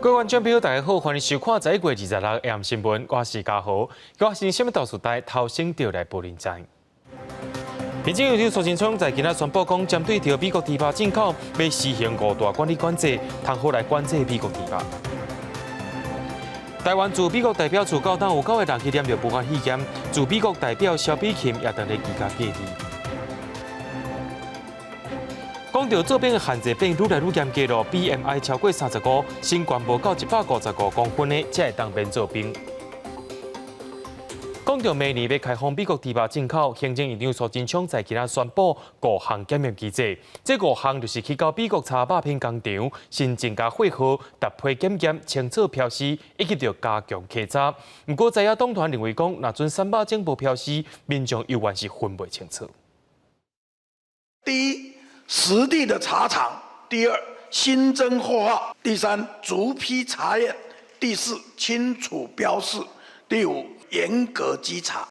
各位观众朋友，大家好，欢迎收看11月26日AM新闻，我是嘉豪。我先新闻导数台头先就来报林站。行政院长苏贞昌在今仔宣布讲，针对着美国猪肉进口，要实行5大管理管制，通好来管制美国猪肉。台湾驻美国代表处到当有9个人去念着武汉肺炎，驻美国代表萧美琴也等咧居家隔离。讲到这边的限制变愈来愈严格咯 ，BMI 超过35，身高无到155公分的才会当免做兵。讲到明年要开放美国猪肉进口，行政院长苏贞昌在今仔宣布5项检验机制，这5项就是去到美国查肉品工厂，新增加会号、搭配检验、清楚标示，以及着加强稽查。不过在野党团认为讲，若准3肉种无标示，民众永远是分不清楚。第一，实地的查厂；第二，新增货号；第三，逐批查验；第四，清楚标示；第五，严格稽查。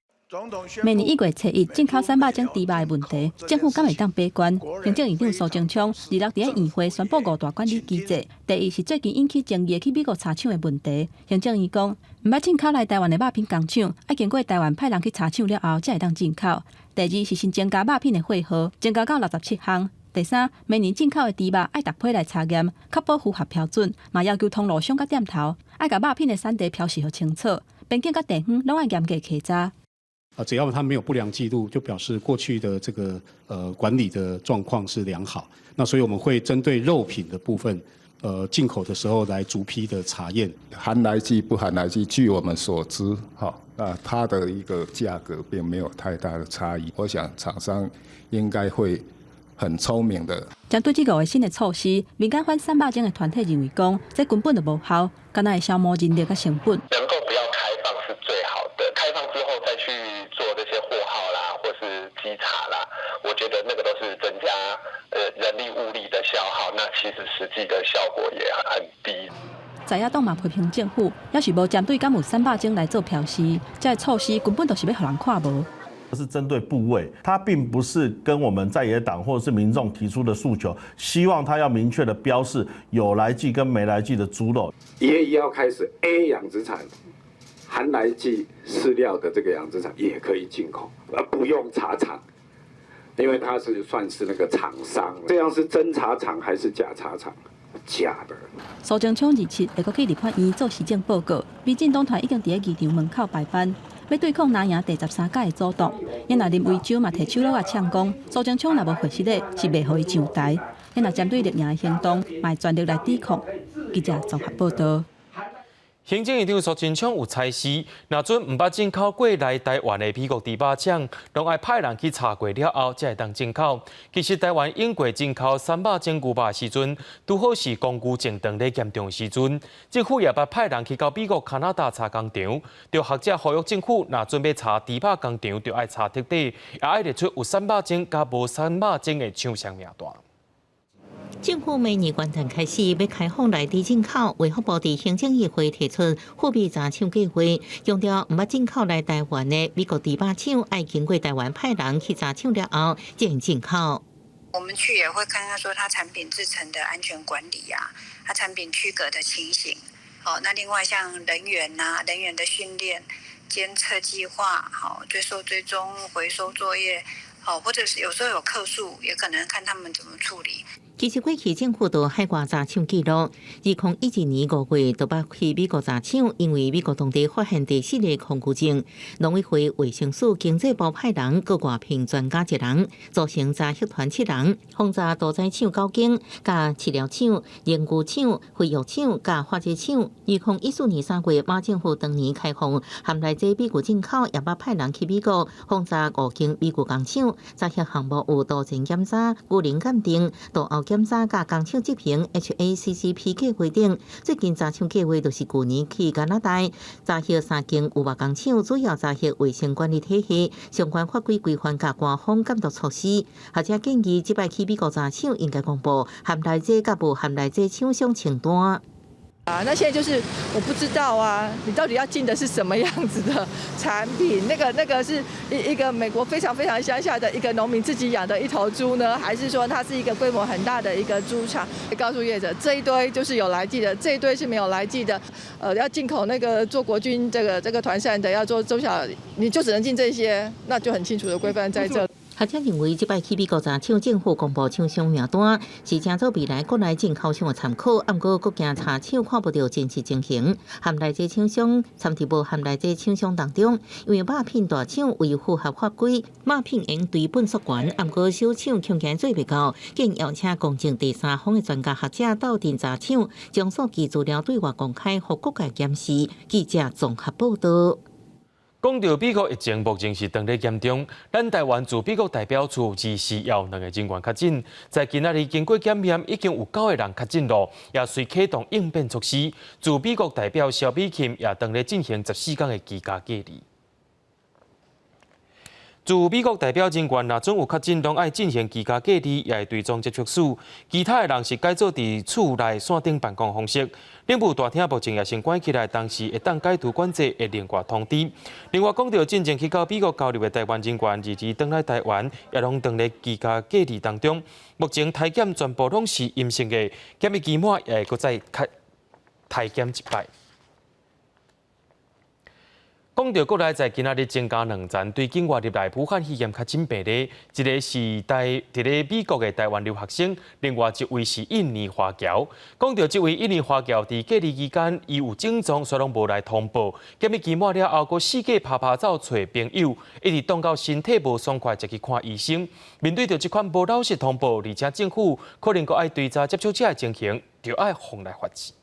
明年1月7日进口300种猪肉的问题，政府敢会当闭关？行政院长苏贞昌26日在议会宣布5大管理机制。第一是最近引起争议去美国查厂的问题。行政院讲，唔捌进口来台湾的肉品工厂，要经过台湾派人去查厂了后，才会当进口。第二是新增加肉品的会号，增加到67项。第三，明年进口的猪肉爱搭配来查验，确保符合标准，嘛要求通路商甲店头爱甲肉品的产地标示好清楚，边境甲地方拢爱严格稽查。只要它没有不良记录，就表示过去的这个管理的状况是良好。那所以我们会针对肉品的部分，进口的时候来逐批的查验。含来剂不含来剂，据我们所知，它的一个价格并没有太大的差异。我想厂商应该会很聪明的。针对这5个新的措施，民间反300种的团体认为讲，这根本就无效，敢若会消磨人力甲成本。能够不要开放是最好的，开放之后再去做这些货号啦，或是稽查啦，我觉得那个都是增加人力物力的消耗，那其实实际的效果也很低。在野党嘛批评政府，要是无针对敢有300种来做标示，这措施根本就是要互人看无。是针对部位，它并不是跟我们在野党或者是民众提出的诉求，希望它要明确的标示有来剂跟没来剂的猪肉。1月1号开始 ，A 养殖场含来剂饲料的这个养殖场也可以进口，而不用查厂，因为它是算是那个厂商。这样是真查厂还是假查厂？假的。苏贞昌27会去立法院做施政报告，民进党团已经伫议场门口排班。要对抗拿赢第13届的阻挡，因若林维洲嘛摕手锣啊呛讲，苏贞昌若无回实力，是袂互伊上台。因若针对绿营的行动，嘛会全力来抵抗。记者综合报道。行政院长苏贞昌有采示，若准唔捌进口过来台湾的美国猪肉厂，拢爱派人去查过了后，才会当进口。其实台湾用过进口300种牛肉的时阵，拄好是公牛症状咧严重时阵，政府也捌派人去到美国、加拿大查工厂。着学者呼吁政府，若准备查猪肉工厂，就爱查彻底，也爱列出有300种甲无300种的厂商名单。政府明年元旦开始要开放内地进口，卫福部伫行政议会提出货币查厂计划，强调毋捌进口来台湾的美国猪肉厂，爱经过台湾派人去查厂了后，才能进口。我们去也会看看说它产品制成的安全管理啊，它产品区隔的情形。那另外像人员的训练、监测计划，追收追踪、回收作业，或者是有时候有客诉，也可能看他们怎么处理。其实过去政府都海外查厂记录，2011年5月都捌去美国查厂，因为美国当地发现第4例恐惧症，农委会卫生署经济部派人各外聘专家1人，组成查核团7人，轰查屠宰场9间、甲饲料厂、研究厂、肥肉厂、甲化学厂。2014年3月，马政府当年开放含来自美国进口，也捌派人去美国轰查5间美国工厂，查核项目有多层检查、牛龄鉴定、毒后检查甲工厂执行 HACCP 计划等。最近查厂计划就是去年去加拿大查核3间有肉工厂，主要查核卫生管理体系、相关法规规范甲官方监督措施。学者建议，即摆去美国查厂应该公布含来剂甲无含来剂厂商清单。那现在就是我不知道啊，你到底要进的是什么样子的产品？那个是一个美国非常非常乡下的一个农民自己养的一头猪呢，还是说它是一个规模很大的一个猪场？告诉业者，这一堆就是有来记的，这一堆是没有来记的。要进口那个做国军这个团膳的，要做中小，你就只能进这些，那就很清楚的规范在这。学者认为，即摆去美国查厂，政府公布厂商名单，是正做未来国内进口商的参考。不过，各家查厂看不到真实情形，含内这厂商参伫无含内这厂商当中。因为肉品大厂为符合法规，肉品应对本溯源。不过，小厂恐惊做袂到，建邀请公正第三方的专家学者到阵查厂，将数据资料对外公开，互各界检视。记者综合报道。讲到美国疫情目前是当咧严重，咱台湾驻美国代表处只需要2个人员确诊，在今仔日经过检验，已经有9个人确诊了，也随启动应变措施。驻美国代表萧美琴也当咧进行14天的居家隔离。驻美国代表人员若准有确诊，拢爱进行居家隔离，也会追踪接触史。其他的人是改做伫厝内线顶办公方式。领务大厅目前也先关起来，当时会当解除管制的另外通知。另外讲到进前去到美国交流的台湾人员，日前返来台湾，也拢当咧居家隔离当中。目前体检全部拢是阴性的，检疫期末也会搁再体检一摆。讲到国内在今仔日增加2站对境外入来武汉肺炎确诊病例，一个是伫咧美国的台湾留学生，另外一位是印尼华侨。讲到这位印尼华侨伫隔离期间，伊有症状，所以拢无来通报。检疫期末了后，佫四界拍走找朋友，一直当到身体无爽快，才去看医生。面对着这款无老实通报，而且政府可能佫爱追查接触者的情形，就爱放来发治。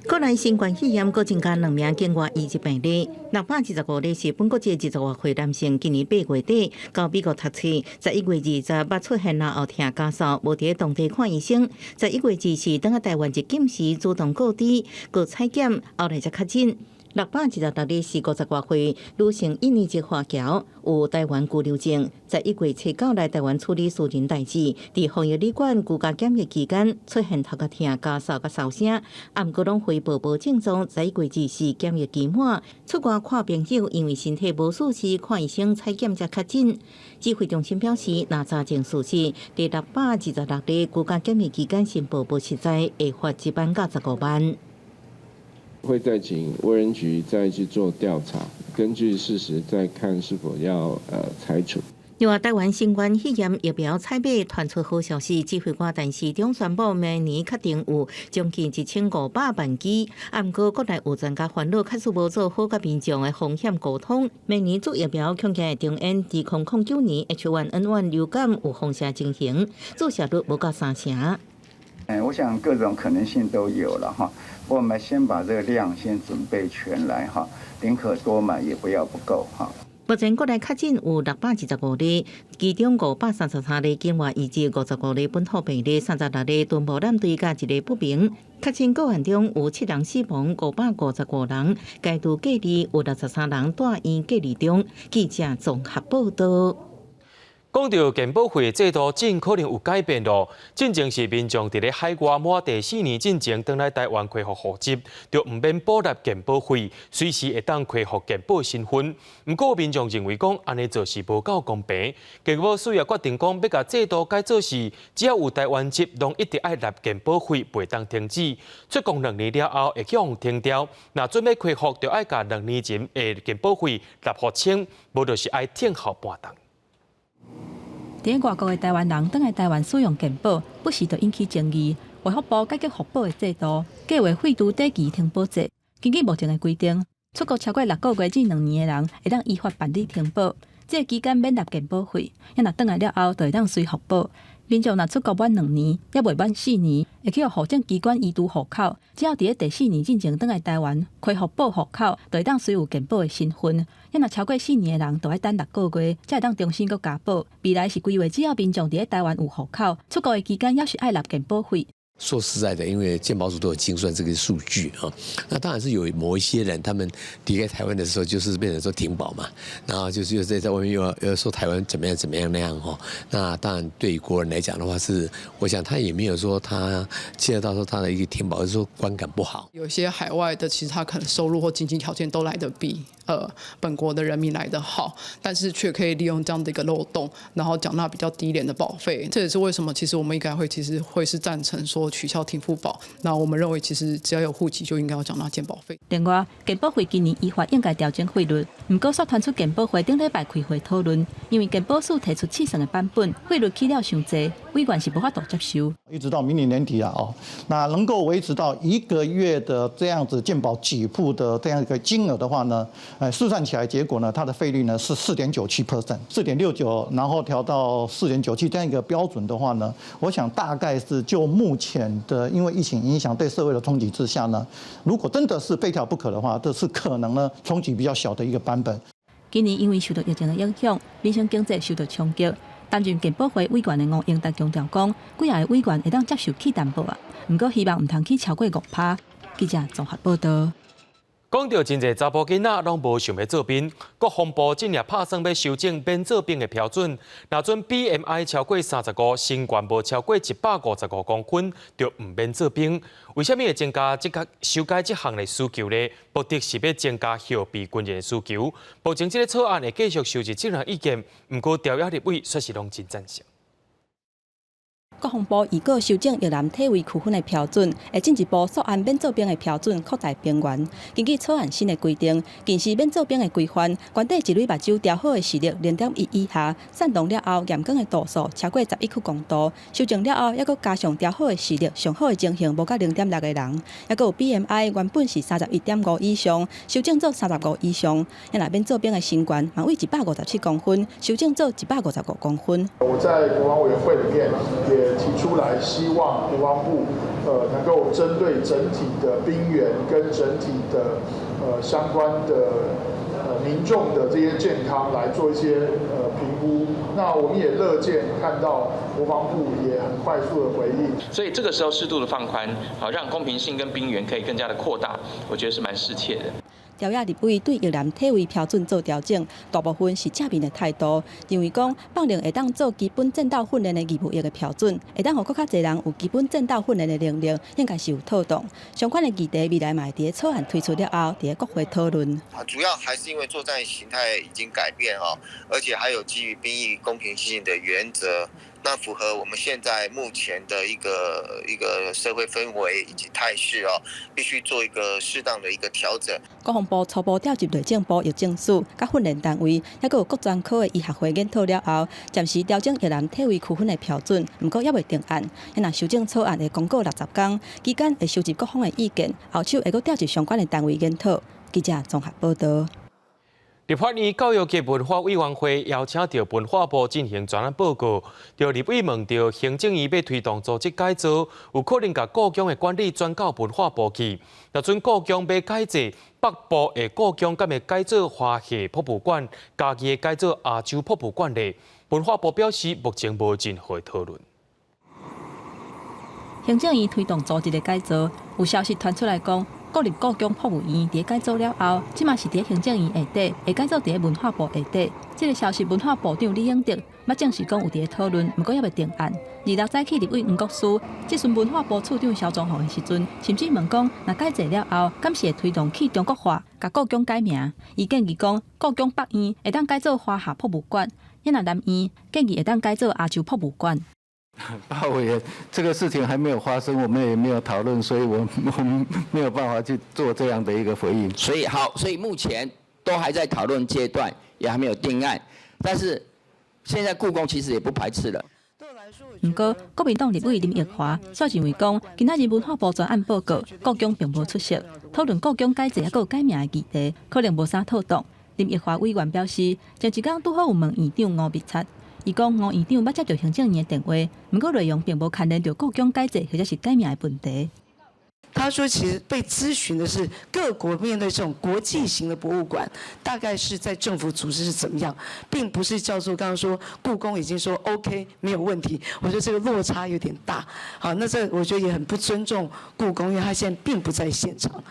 国内新冠肺炎各增加2名境外移植病例，625例是本国籍20多岁男性，今年8月底到美国读书，11月20出现了后疼家属，无伫当地看医生。11月20等下台湾入境时主动告知，过采检，后来才确诊。616例是50多岁女性印尼籍华侨，有台湾居留证，在1月7来台湾处理私人代志，伫防疫旅馆居家检疫期间出现头壳疼、家扫甲烧声，不过拢回报无症状。在1月24检疫期末出国看朋友，因为身体无舒适，看医生采检才确诊。指挥中心表示，若查证事实，第626例居家检疫期间申报无实在，会罚1万到15万。会再请卫生局再去做调查，根据事实再看是否要裁处。另外，台湾新冠肺炎疫苗采买传出好消息，指挥官陈时中宣布，明年确定有将近1500万剂。不过，国内有专家烦恼，确实无做好甲民众的风险沟通。明年做疫苗恐惊会重演2009年 H1N1 流感有风险情形，做效率无到3成。我想各种可能性都有了哈。我们先把这个量先准备全来哈，宁可多买也不要不够哈。目前国内确诊有625例，其中533例境外移植，55例本土病例，36例敦睦染队甲1例不明。确诊个案中有7人死亡，555人解除隔离，有63人住院隔离中。记者综合报道。讲到健保费制度，真可能有改变咯。进前是民众伫咧海外满第4年进前，返来台湾恢复户籍，就唔免补纳健保费，随时会当恢复健保身份。不过民众认为讲安尼做是无够公平，健保署也决定讲要甲制度改做是，只要有台湾籍，拢一定爱纳健保费，袂当停止。出国2年了后会向停掉，若准备恢复，就爱甲2年前的健保费纳互清，无就是爱停后半档。伫外国的台湾人返来台湾使用健保，不时就引起争议。卫福部改革福保的制度，计划废除短期停保制。根据目前的规定，出国超过6个月至2年的人，会当依法办理停保，这期间免纳健保费。若返来了后，就会当随福保。民众若出国满2年，也未满4年，会去户政机关移除户口。只要伫咧第4年进前返来台湾，开福保户口，就会当随有健保的身份。若超过4年的人，就要等6个月，才会当重新加保。未来是规划，只要民众伫咧台湾有户口，出国的期间也是爱纳健保费。说实在的，因为健保署都有精算这个数据啊，那当然是有某一些人，他们离开台湾的时候，就是变成说停保嘛，然后就是又在外面又要说台湾怎么样那样哈。那当然对于国人来讲的话是，我想他也没有说他牵涉到说他的一个停保，而是说观感不好。有些海外的其实他可能收入或经济条件都来得比本国的人民来得好，但是却可以利用这样的一个漏洞，然后缴纳比较低廉的保费。这也是为什么其实我们应该其实会是赞成说取消停付保。那我们认为其实只要有户籍就应该要缴纳健保费。另外，健保会今年依法应该调整费率，不过所传出健保会顶礼拜开会讨论，因为健保署提出试算的版本，费率起了伤济，委员是无法度接受。一直到明年年底那能够维持到1个月的这样子健保给付的这样一个金额的话呢，试算起来结果呢，它的费率呢是4.97%，4.69，然后调到4.97这样一个标准的话呢，我想大概是就目前的因为疫情影响对社会的冲击之下呢，如果真的是非调不可的话，这是可能呢冲击比较小的一个版本。今年因为受到疫情的影响，民生经济受到冲击。担任健保会委员的吴英达强调讲，几下的委员会当接受去担保啊，不过希望唔通去超过5%。记者综合报道。讲到真侪查甫囡仔拢无想要做兵，国防部近日拍算要修正免做兵的标准，若准 BMI 超过35，身高无超过155公分，就唔免做兵。为什么会增加修改这项的需求呢？目的是要增加后备军人的需求。目前这个草案会继续收集众人意见，不过调研立委说是拢真赞成。国防部预告修正越南体位区分的标准，会进一步缩按免做兵的标准扩大兵员。根据草案新的规定，近时免做兵的规范，原底一蕊目睭调好的视力0.1以下，散动了后验光的度数超过11屈公度。修正了后，还佫加上调好的视力上好的情形无甲0.6个人，还佫有 BMI 原本是31.5以上，修正做35以上。若免做兵的身高嘛为157公分，修正做155公分。我在国防委员会里面也提出来，希望国防部能够针对整体的兵员跟整体的相关的民众的这些健康来做一些评估。那我们也乐见看到国防部也很快速的回应。所以这个时候适度的放宽，好让公平性跟兵员可以更加的扩大，我觉得是蛮适切的。调研立委对越南体位标准做调整，大部分是正面的态度，认为讲放令会当做基本战斗训练的义务役的标准，会当让更加侪人有基本战斗训练的能力，应该是有透动。相关的议题未来嘛会伫草案推出了后，伫国会讨论。主要还是因为作战形态已经改变而且还有基于兵役公平性的原则。那符合我们现在目前的一个社会氛围以及态势必须做一个适当的一个调整。国防部初步调集内政部、药政署、甲训练单位，还有各专科的医学会研讨了后，暂时调整越南体位区分的标准，不过也未定案。若修正草案会公告60天，期间会收集各方的意见，后手会阁调集相关的单位研讨。记者综合报道。立法院教育及文化委员会邀请到文化部进行专案报告，就立委问到行政院要推动组织改造，有可能把故宫的管理转到文化部去。若准故宫要改制，北部的故宫敢会改造花卉博物馆，嘉义的改造亚洲博物馆呢？文化部表示，目前无任何讨论。行政院推动组织的改造，有消息传出来讲。国立故宫博物院伫改造了后，即嘛是伫行政院下底，会改造伫文化部下底。这个消息，文化部长李永德捌证实讲有伫讨论，不过也未定案。26早起立委黄国书即阵文化部处长肖忠宏的时阵，甚至问讲，若改制了后，敢是会推动去中国化，甲故宫改名？伊建议讲，故宫北院会当改造花卉博物馆，若南院建议会当改造亚洲博物馆。鲍委员，这个事情还没有发生，我们也没有讨论，所以我们没有办法去做这样的一个回应。所以目前都还在讨论阶段，也还没有定案。但是现在故宫其实也不排斥了。不过，国民党立委林奕华却认为讲，今仔日文化部专案报告，故宫并无出席，讨论故宫改制还有改名的议题，可能无啥讨动。林奕华委员表示，前一天拄好有问院长吴必察。伊讲吴院长捌接到行政院的电话，不过内容并无牵连到故宫改制或者是改名的问题。他说，其实被咨询的是各国面对这种国际型的博物馆，大概是在政府组织是怎么样，并不是叫做刚刚说故宫已经说 OK 没有问题。我觉得这个落差有点大。好，那这我觉得也很不尊重故宫，因为他现在并不在现场。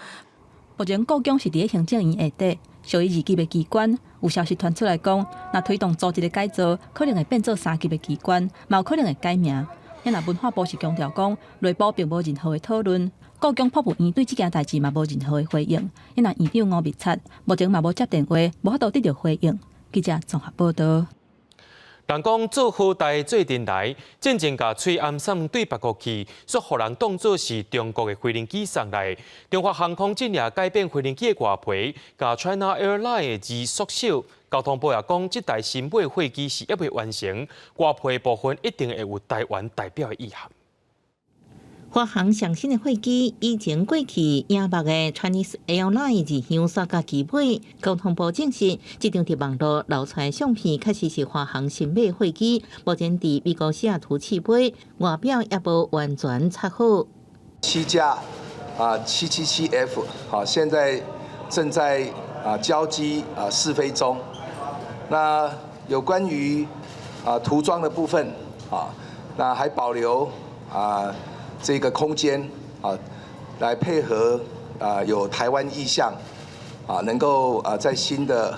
目前故宫是伫行政院下底，属于2级的机关。有消息传出来讲，若推动组织的改造，可能会变做3级的机关，嘛有可能会改名。因那文化部是强调讲，内部并无任何的讨论。故宫博物院对这件代志嘛无任何的回应。因那院长吴密察目前嘛无接电话，无法度得到回应。记者综合报道。人讲做好代做阵来，渐渐甲喙暗送对别国去，煞互人当作是中国的飞行机送来。中华航空今夜改变飞行机的外皮，甲 China Airlines 的字缩小。交通部也讲，这台新买飞机是还未完成，外皮部分一定会有台湾代表的意涵。华航上新的飞机以前过去影目的 Chinese Airlines 字样刷甲机尾，交通部证实，这张伫网络流出的相片确实是华航新买飞机，目前伫美国西雅图起飞，外表也无完全拆好。7架777F 好，现在正在交机试飞中。那有关于涂装的部分那还保留这个空间来配合有台湾意向能够在新的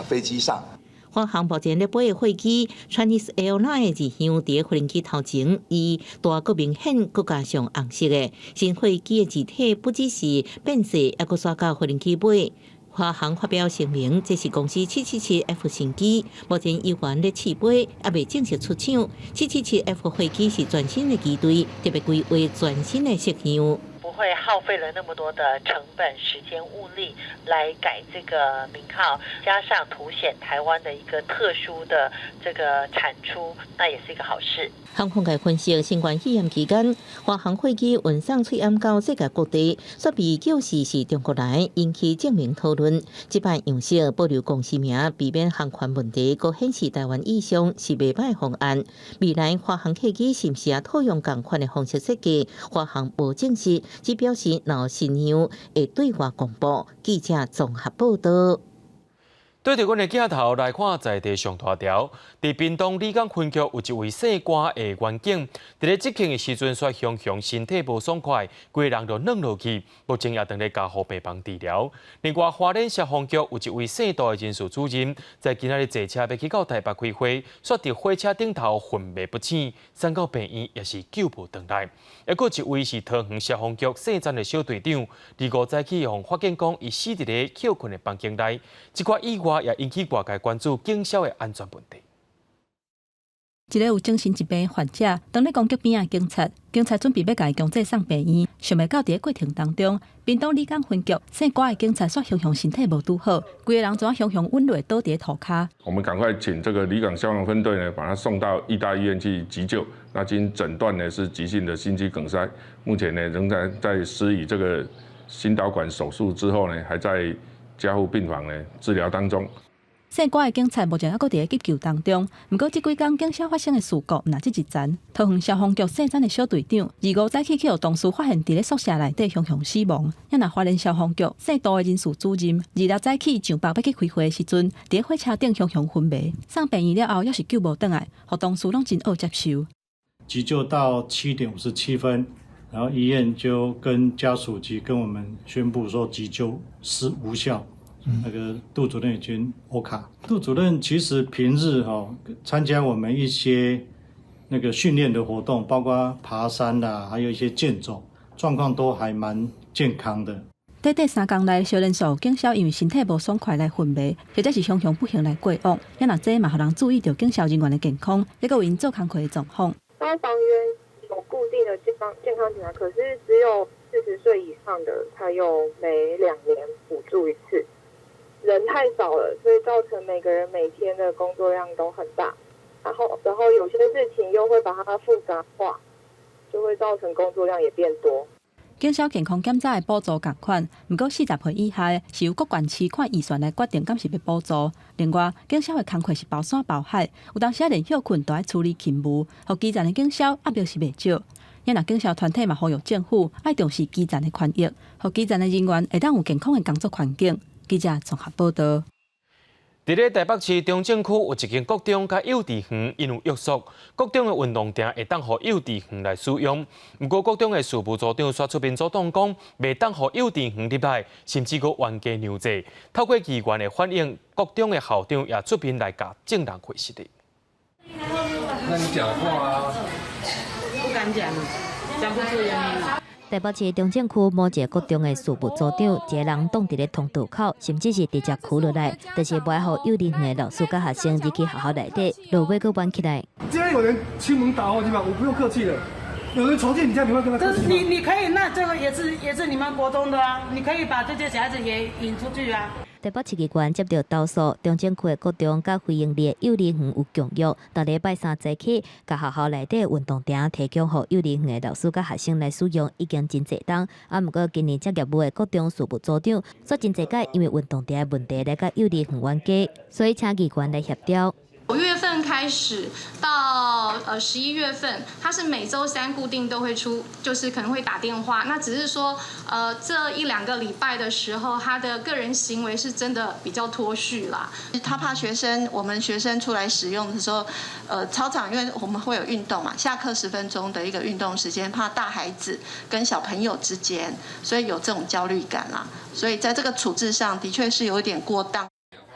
飞机上。华航目前咧买的飞机 Chinese Airlines 字样伫飞行机头前，以大个明显，佮加上红色的新飞机的字体不只是变色，还佮刷到飞行机尾。华航发表声明，这是公司777F 新机，目前依然咧试飞，还未正式出厂。777F 飞机是全新的机队，特别规划全新的色样。不会耗费了那么多的成本、时间、物力来改这个名号，加上凸显台湾的一个特殊的这个产出，那也是一个好事。航空界分析，新冠肺炎期间，华航飞机运送喙暗到世界各地，煞被救是中国来，引起正面讨论。这摆样式保留公司名，避免航权问题，佮显示台湾意向是袂歹方案。未来华航客机是毋是也套用同款的方式设计？华航无证实，只表示若新样会对外公布。记者综合报道。对着阮的镜头来看在地上大条，伫屏东李港分局有一位姓关的员警，伫咧执勤的时阵，却熊身体无爽快，规人就软落去，目前也正在加护病房治疗。另外，花莲消防局有一位姓杜的人事主任，在今仔日坐车要去到台北开会，却伫火车顶头昏迷不醒，送到病院也是救不回来。还有一位是桃园消防局姓詹的小队长，25早起向发现讲，伊死伫咧休困的房间内，这款意外也引起外界关注警消的安全问题。一个有精神疾病的患者，当咧攻击边仔警察，警察准备要甲伊强制送病院，想袂到伫咧过程当中，屏东李港分局姓关的警察却熊身体无拄好，规个人怎熊稳落倒伫咧涂骹。我们赶快请这个李港消防分队呢，把他送到义大医院去急救。那经诊断呢是急性的心肌梗塞，目前呢仍然在施以这个心导管手术之后呢，还在加护病房呢治疗当中。姓关的警察目前还佫伫咧急救当中，不过这几天警消发生的事故，毋只一层。桃园消防局姓詹的小队长，25早起去互同事发现伫咧宿舍内底熊死亡。也那花莲消防局姓杜的人事主任，26早起上北要去开会的时阵，伫咧火车顶熊昏迷，送病院了后，也是救无倒来，互同事拢真恶接受。急救到7点57分，然后医院就跟家属及跟我们宣布说急救是无效。那个杜主任已经欧卡。杜主任其实平日参加我们一些那个训练的活动，包括爬山啦，还有一些健走，状况都还蛮健康的。短短3天内，小人数警消因为身体无爽快来昏迷，或者是常常不幸来过往，也那这嘛，互人注意到警消人员的健康，也有因做工课的状况。消防员有固定的健康检查，可是只有40岁以上的才有每2年补助一次。人太少了，所以造成每个人每天的工作量都很大，然后有些事情又会把它复杂化，就会造成工作量也变多。警消健康检查的补助同款，不过40岁以下是由各县市看预算来决定敢是要补助。另外，警消的工课是包山包海，有当时连休困都要处理勤务，互基层的警消压力是袂少。也若警消团体嘛呼吁政府爱重视基层的权益，互基层的人员会当有健康的工作环境。记者综合报道。伫咧台北市中正区有一间国中甲幼稚园，因有约束，国中的运动场会当互幼稚园来使用。不过，国中的事务组长刷出面阻挡讲，袂当互幼稚园入来，甚至佫冤家牛济。透过议员的反映，国中的校长也出面来甲证人会实的。那你讲话啊？不敢讲，讲不出原因。台北市中正区某一个国中的事务组长，一个人挡伫咧通道口，甚至是直接哭落来，就是不爱互幼稚园的老师甲学生入去学校内底，落尾佫弯起来。今天有人亲门打我地方，我不用客气了。有人闯进你家，你会跟他客气吗？你可以，那这个也是你们国中的啊，你可以把这些小孩子也引出去啊。台北市议员接到投诉，中正区的国中甲非营利的幼稚园有强约，到礼拜三早起，甲学校内底运动场提供予幼稚园的老师甲学生来使用，已经真侪档。毋过今年接业务的国中事务组长，说真侪届因为运动场的问题来甲幼稚园冤家，所以请议员来协调。9月份开始到11月份，他是每周3固定都会出，就是可能会打电话。那只是说，这1-2个礼拜的时候，他的个人行为是真的比较脱序啦。他怕我们学生出来使用的时候，操场因为我们会有运动嘛，下课10分钟的一个运动时间，怕大孩子跟小朋友之间，所以有这种焦虑感啦。所以在这个处置上的确是有一点过当。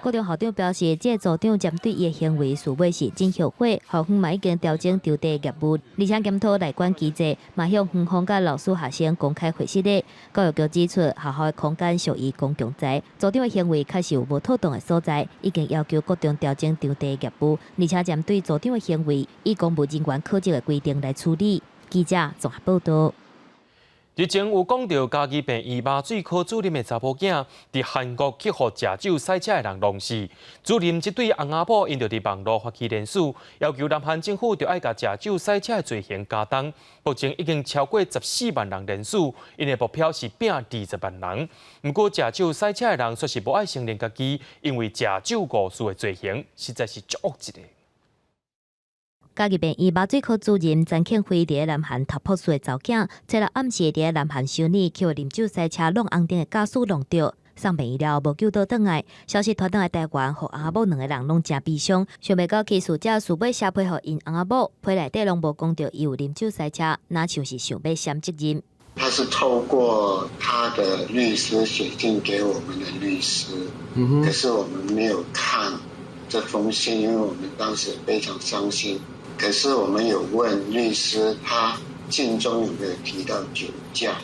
国中校长表示，这组长针对伊的行为，属尾是真后悔。校方嘛已经调整场地业务，而且检讨内管机制，嘛向园方甲老师、学生公开会实例。教育局指出，学校的空间属于公共财，组长的行为确实有无妥当的所在，已经要求国中调整场地业务，而且针对组长的行为，以公务人员考绩的规定来处理。记者综合报道。日前有讲到家己病姨妈水科主任的查甫囝，伫韩国去互食酒赛车的人弄死。主任即对翁仔某因着伫网络发起联署，要求南韩政府着爱甲食酒赛车的罪行加重。目前已经超过14万人联署，因的目标是拼20万人。不过食酒赛车的人说是无爱承认家己因为食酒误事的罪行，实在是足恶一个。家己病姨妈水科主任陈庆辉伫南韩读博士的查囝，初六暗时伫南韩修女去啉酒赛车弄红灯的驾驶弄着，送病医了无救倒转来。消息传到来台湾，互翁仔某2个人拢真悲伤。想袂到起诉者事尾写批互因翁仔某，批内底拢无讲到伊有啉酒赛车，哪像是想要闪责任。他是透过他的律师写信给我们的律师，可是我们没有看这封信，因为我们当时非常伤心。可是我们有问律师，他信中有没有提到酒驾？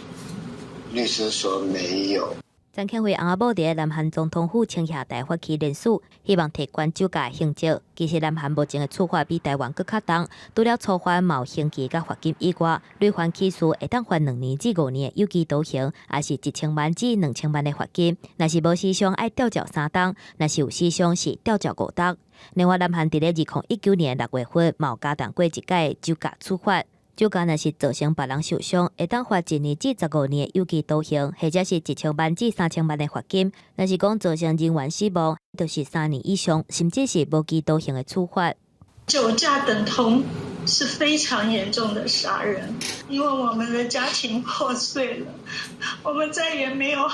律师说没有。陈庆辉翁仔某伫南韩总统府青瓦台发起联署，希望提悬酒驾刑责。其实南韩目前的处罚比台湾更较重，除了初犯冒刑期甲罚金以外，累犯起诉会当罚2年至5年有期徒刑，也是1000万至2000万的罚金。若是无思想，爱吊照3档；若是有思想，是吊照5档。另外，南韩伫咧2019年6月份，嘛有加重过一届酒驾处罚。酒驾若是造成别人受伤，会当罚1年至15年有期徒刑，或者是1000万至3000万的罚金。若是讲造成人员死亡，就是3年以上，甚至是无期徒刑的处罚。酒驾等同是非常严重的杀人，因为我们的家庭破碎了，我们再也没有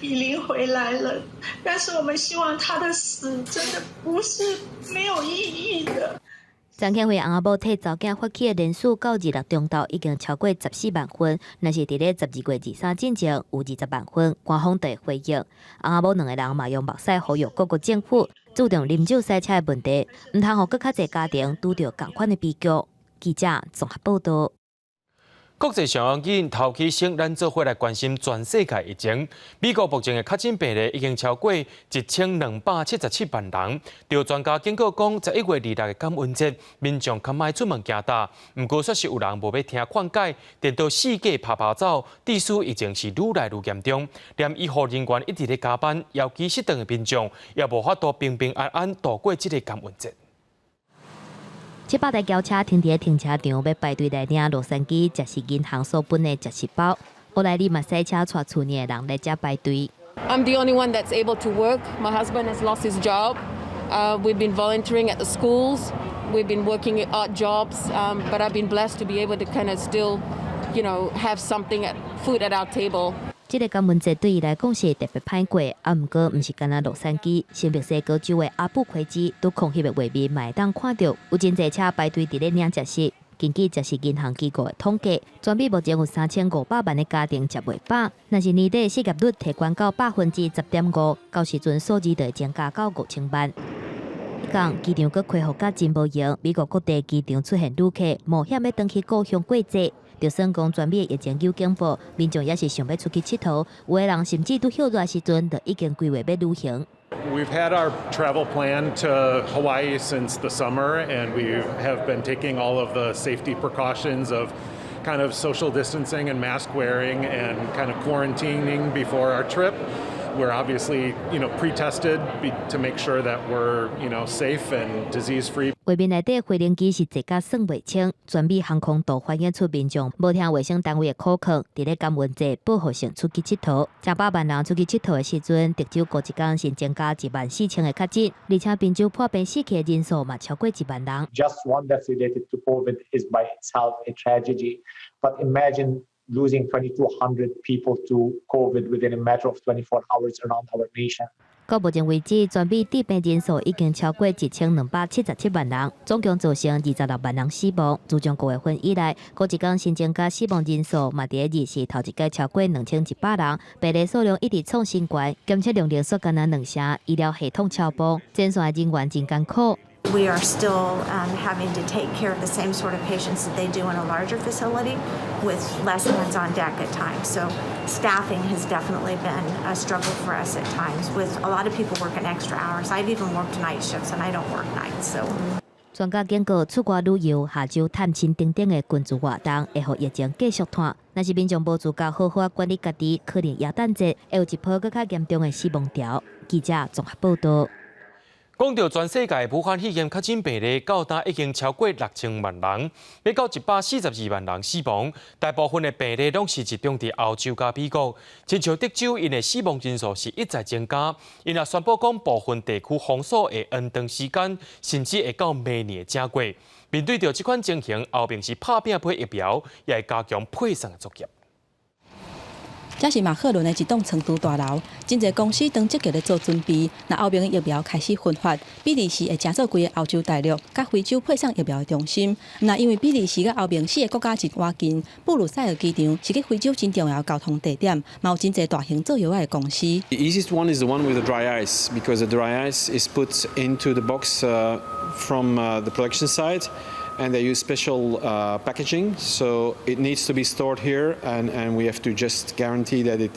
以灵回来了。但是我们希望他的死真的不是没有意义的。陈庆辉翁仔某替查囝发起的联署，到26中昼已经超过14万份。若是伫咧12月23之前有20万份，官方就会回应。翁仔某2个人嘛用目屎呼吁各国政府注重啉酒赛车的问题，唔通互更较侪家庭拄到同款的悲剧。记者综合报道。国际上案件头起先，咱做伙来关心全世界疫情。美国目前的确诊病例已经超过1277万人。有专家警告讲，11月26日感恩节，民众较莫出门行大。不过，确实有人无要听劝解，颠倒四界拍拍走，致使疫情是愈来愈严重。连医护人员一直咧加班，要其失当的民众也无法度平平安安度过这个感恩节。700台轿车停伫停车场，要排队来领洛杉矶食食银行所分的食食包。后来你嘛赛车带厝里的人来遮排队。I'm the only one that's able to work. My husband has lost his job. We've been volunteering at the schools. We've been working at odd jobs, but I've been blessed to be able to kind of still have something food at our table. 这个感恩节对伊来讲是特别歹过，毋过毋是干那洛杉矶，新北市高州的阿布奎基都空翕的画面，嘛会当看到有真侪车排队伫咧领食食。根据食食银行机构的统计，全美目前有3500万的家庭食袂饱，若是年底失业率提悬到10.5%，到时阵数字就会增加到5000万。伊讲机场阁开放甲真无用，美国各地机场出现旅客冒险要登去故乡过节。就算讲全美疫情有警报，民众也是想要出去佚佗，有的人甚至拄休热时阵，就已经规划要旅行。We've had our travel plan to Hawaii since the summer, and we have been taking all of the safety precautions of kind of social distancing and mask wearing and kind of quarantining before our trip. We're obviously, pre-tested to make sure that we're, safe and disease-free. 画面内底飞行机是坐甲算袂清，全美航空都反映出民众无听卫生单位的口劝，伫咧感恩节报复性出去佚佗。100万人出去佚佗的时阵，德州过一天先增加14000个确诊，而且宾州破病死去的人数嘛超过1万人。Just one death related to COVID is by itself a tragedy, but imagine losing 2,200 people to COVID within a matter of 24 hours around our nation. 到目前为止，全美致病人数已经超过1277万人，总共造成26万人死亡。自从5月份以来，过一天新增加死亡人数嘛，伫日是头一届超过2100人，病例数量一直创新高，检测量连续干那2成，医疗系统超爆，前线人员真艰苦。We are still having to take care of the same sort of patients that they do in a larger facility with less hands on deck at times. So staffing has definitely been a struggle for us at times with a lot of people working extra hours. I've even worked night shifts and I don't work nights. So. 专家警告，出国旅游、下周探亲等等的群聚活动，会互疫情继续拖。若是民众无自觉好好管理家己，可能耶诞节会有一波更加严重的死亡潮。记者综合报道。讲到全世界武汉肺炎确诊病例，到今已经超过6000万人，要到142万人死亡。大部分的病例拢是集中伫欧洲甲美国，亲像德州，因的死亡人数是一再增加。因也宣布讲，部分地区封锁的延长时间，甚至会到明年正月。面对着这款情形，后面是拍拼配疫苗，也会加强配送的作业。这是马赫伦的一栋成都大楼，真侪公司当积极咧做准备。那后面的疫苗开始分发，比利时会加做规个欧洲大陆、甲非洲配送疫苗的中心。那因为比利时甲后面4个国家真靠近，布鲁塞尔机场是去非洲真重要交通地点，嘛有真侪大型做药的公司。The easiest one is the one with the dry ice, because the dry ice is put into the box from the production side. And they use special packaging, so it needs to be stored here, and we have to just guarantee that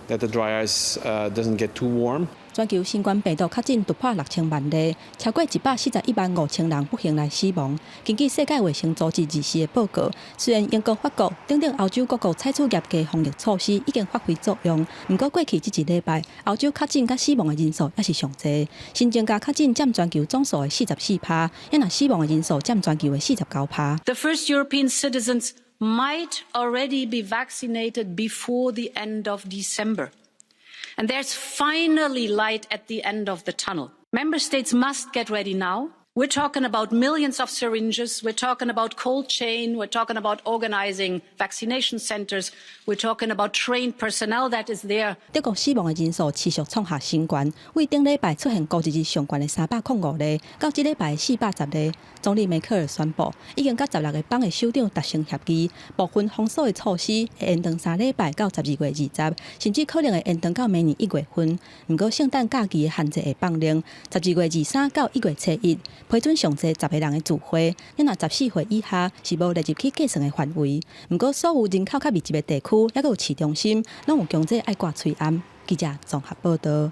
the dry ice doesn't get too warm. 全球新冠病毒确诊突破6000万例，超过1415000人不幸来死亡。根据世界卫生组织日时的报告，虽然英国、法国等等欧洲各国采取严格防疫措施已经发挥作用，不过过去这一礼拜，欧洲确诊甲死亡的人数也是上济。新增加确诊占全球总数的44%，也那死亡的人数占全球的49%。The first European citizens might already be vaccinated before the end of December. And there's finally light at the end of the tunnel. Member states must get ready now. We're talking about millions of syringes. We're talking about cold chain. We're talking about organizing vaccination centers. We're talking about trained personnel that is there. 德国死亡的人数持续创下新高，为顶礼拜出现高一日上悬的305例，到这礼拜的410例。总理梅克尔宣布，已经甲16个邦的首长达成协议，部分封锁的措施会延长3礼拜到12月20，甚至可能会延长到明年1月份。不过圣诞假期的限制会放零，12月23到1月7日。批准上济10个人的聚会，也若14岁以下是无列入去计算的范围。不过，所有人口较密集的地区，也有市中心，拢有强制爱挂喙罨。记者综合报道。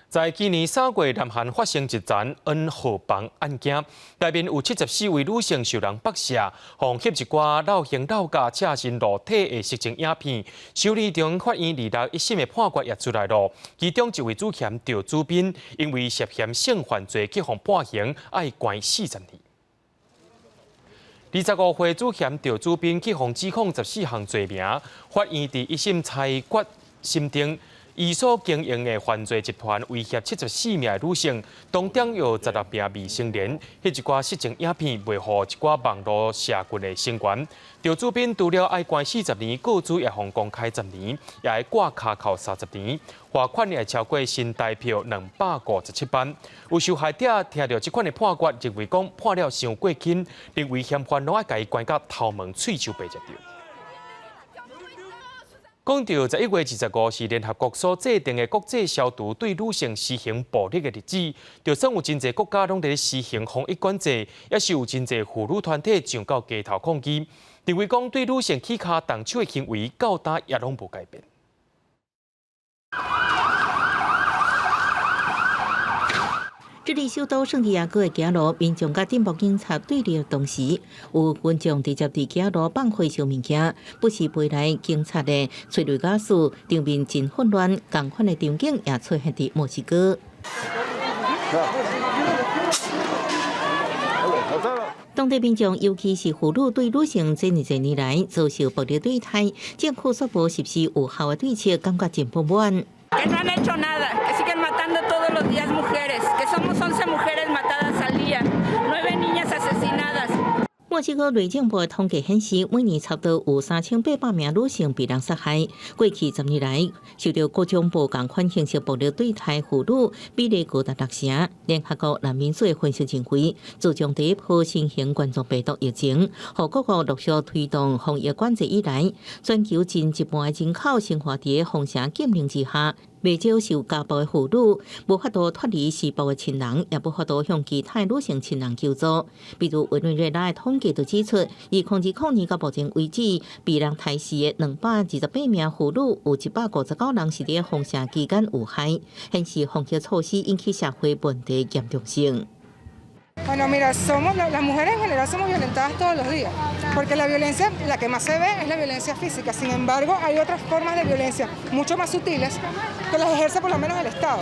在今年3月，南韩发生一桩N号房案件，内面有74位女性受人绑架，放翕一寡老型老家赤身裸体的色情影片。审理中，法院26一审的判决也出来了，其中一位主嫌赵主斌，因为涉嫌性犯罪，去互判刑，要关40年。25岁主嫌赵主斌去互指控14项罪名，法院伫一审裁决审定。伊所经营的犯罪集团威胁74名女性，当中有16名未成年。迄一寡色情影片未互一寡网络社群的成员。赵主编除了爱关40年，雇主也互公开10年，也爱挂卡扣30年，罚款也超过新台票257万。有受害者听到这款的判决，认为讲判了伤过轻，认为嫌犯拢爱家关到头毛喙手白食着。讲到11月25是联合国所制定的国际消除对女性施行暴力的日子，就算有真侪国家拢在施行防疫管制，也是有真侪妇女团体上到街头抗议，认为讲对女性起脚动手的行为到今也拢无改变。智利首都圣地亚哥的街路，民众甲镇暴警察对立的同时，有民众直接伫街路放火烧物件，不时陪来警察的催泪瓦斯，场面真混乱。同款的场景也出现伫墨西哥。当地民众，尤其是妇女，对女性这20年来遭受暴力对待，政府所无实施有效的对策，感觉真不满。墨西哥内政部的统计显示，每年差不多有3800名女性被人杀害。过去10年来，受到各种不同款形式暴力对待妇女比例高达60%。联合国难民署分析认为，自从第一波新型冠状病毒疫情，和各国陆续推动防疫管制以来，全球近一半的人口生活伫封城禁令之下。未少受家暴的妇女无法度脱离施暴的亲人，也无法度向其他女性亲人求助。比如委内瑞拉的统计就指出，以2020年到目前为止，被人抬死的228名妇女，有159人是伫封城期间遇害，显示防疫措施引起社会问题严重性。Bueno, mira, las mujeres en general somos violentadas todos los días, porque la violencia, la que más se ve es la violencia física. Sin embargo, hay otras formas de violencia mucho más sutiles que las ejerce por lo menos el Estado,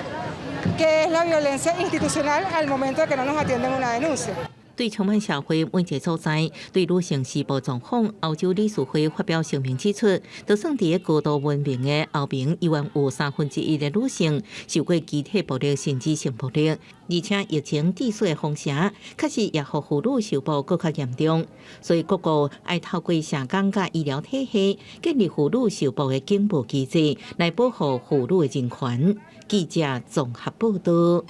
que es la violencia institucional al momento de que no nos atienden una denuncia. 对充满社会每一个所在对女性施暴状况，欧洲理事会发表声明指出，就算伫高度文明的欧盟，依然有1/3的女性受过肢体暴力甚至性暴力，而且疫情致死的封城，确实也让妇女受暴更加严重。所以各国爱透过社工甲医疗体系，建立妇女受暴的警报机制，来保护妇女的人权。记者综合报道。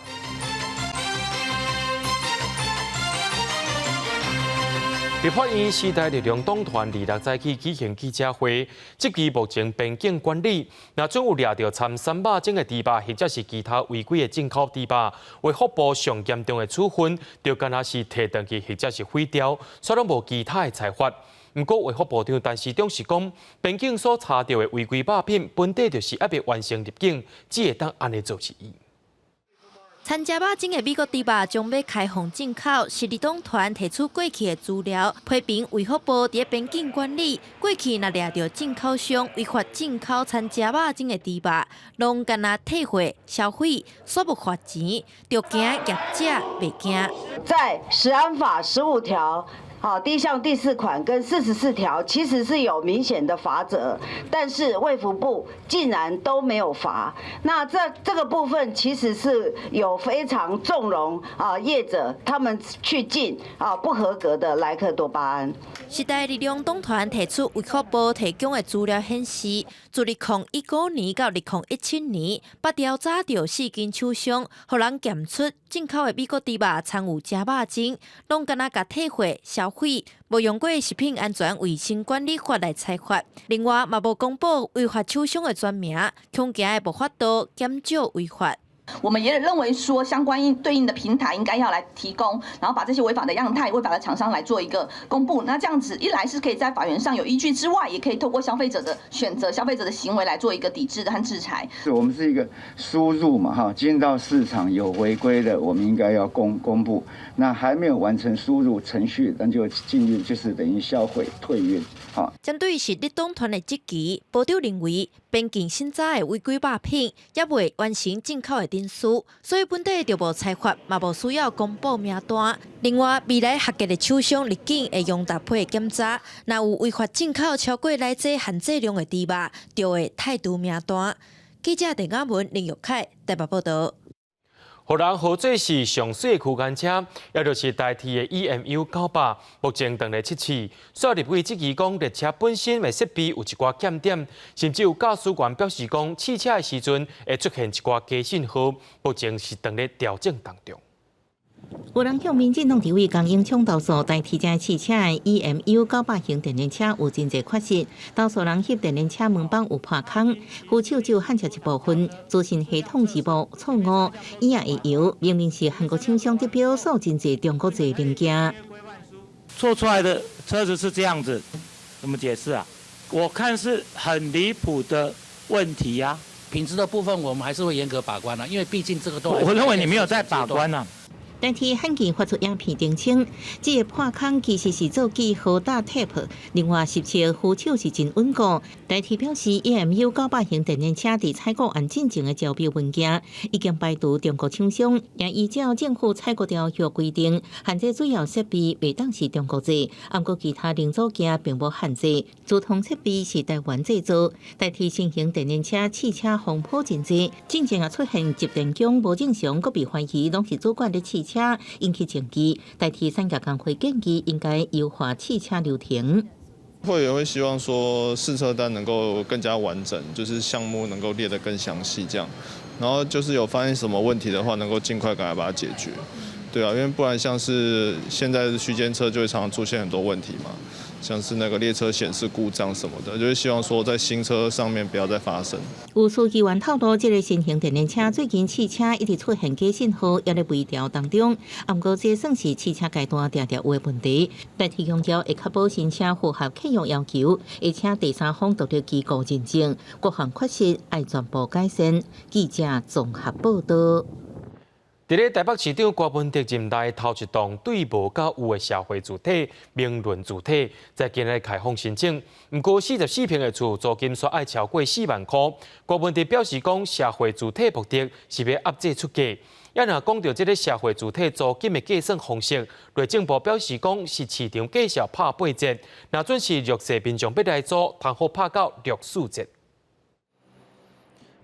立法院时代力量党团26早起举行记者会，即期目前边境管理，若准有掠到掺300种的猪肉，或者是其他违规的进口猪肉，为福部上严重的处分，就敢若是摕回去或者是毁掉，所拢无其他的裁罚。不过，卫福部长陈时中是讲，边境所查到的违规肉品，本地就是还未完成入境，只会当安尼做是伊。参加肉种的美国猪肉将要开放进口，时力党团提出过去的资料，批评卫福部伫边境管理，过去若掠到进口商违法进口参加肉种的猪肉，拢干那退货消费，煞无罚钱，就惊业者袂惊。在食安法15条。第1项第4款跟44条其实是有明显的罚则，但是卫福部竟然都没有罚。那这个部分其实是有非常纵容业者他们去进不合格的莱克多巴胺。时代力量党团提出卫福部提供的资料显示，自2019年到2017年，8调查到4间厂商，互人检出进口的美国猪肉掺有假肉种，拢敢若甲退货消费，无用过食品安全卫生管理法来裁罚。另外，嘛无公布违法厂商的全名，恐惊会无法度减少违法。我们也认为说，相关对应的平台应该要来提供，然后把这些违法的样态、违法的厂商来做一个公布。那这样子一来是可以在法源上有依据之外，也可以透过消费者的选择、消费者的行为来做一个抵制和制裁。我们是一个输入嘛，进到市场有违规的，我们应该要公布。那还没有完成输入程序，那就进入就是等于销毁退运。针对时力党团的质疑，部长认为边境现在的违规肉品也未完成进口的定数，所以本地就无裁罚，嘛无需要公布名单。另外，未来合格的厂商入境会用搭配检查，若有违法进口超过来这限制量的猪肉，就会态度名单。记者陈雅文、林玉凯台北报道。互人号做是上水的区间车，也就是代替的 EMU900，目前等来7次。所入位质疑讲列车本身的设备有一寡欠点，甚至有驾驶员表示讲试车的时阵会出现一寡假信号，目前是等咧调整当中。有人向民进党地位供应抢投诉，代替这汽车的 EMU900型电联车有真侪缺失，投诉人翕电联车门板有破孔，扶手只有焊接一部分，资讯系统一部错误，伊也会油，明明是韩国厂商得标数真侪中国制零件。做出来的车子是这样子，怎么解释啊？我看是很离谱的问题呀。品质的部分我们还是会严格把关的，因为毕竟这个都我认为你没有在把关啊。代替焊件发出影片澄清，这个破孔其实是做记号打 tape， 另外实测扶手是真稳固。代替表示 EMU900型电联车伫采购案进前的招标文件已经排除中国厂商，也依照政府采购条约规定，限制主要设备袂当是中国制，不过其他零组件并无限制。自动设备是台湾制造，代替新型电联车汽车风波真多，进前也出现集电弓无正常，佫被怀疑拢是主管的汽车。引起争议，代替产业工会建议应该优化汽车流程。会员会希望说试车单能够更加完整，就是项目能够列得更详细，这样，然后就是有发现什么问题的话，能够尽快赶快把它解决。对啊，因为不然像是现在的区间车就会常常出现很多问题嘛，像是那个列车显示故障什么的，就是希望说在新车上面不要再发生。有司机员透露，这个新型电联车最近汽车一直出现假信号，也在微调当中。不过这算是汽车阶段常常有的问题。代替强调会确保新车符合契约要求，而且第三方得到机构认证，各项缺失要全部改善。记者综合报道。伫咧台北市长郭文哲任内头一栋对无到有的社会主体明伦主体，在今日开放申请。不过44平的厝租金却要超过4万块。郭文哲表示讲，社会主体目的是要压制出价。也若讲到这个社会主体租金的计算方式，内政部表示讲是市场介绍拍8折，若准是弱势民众要来租，通好拍到64折。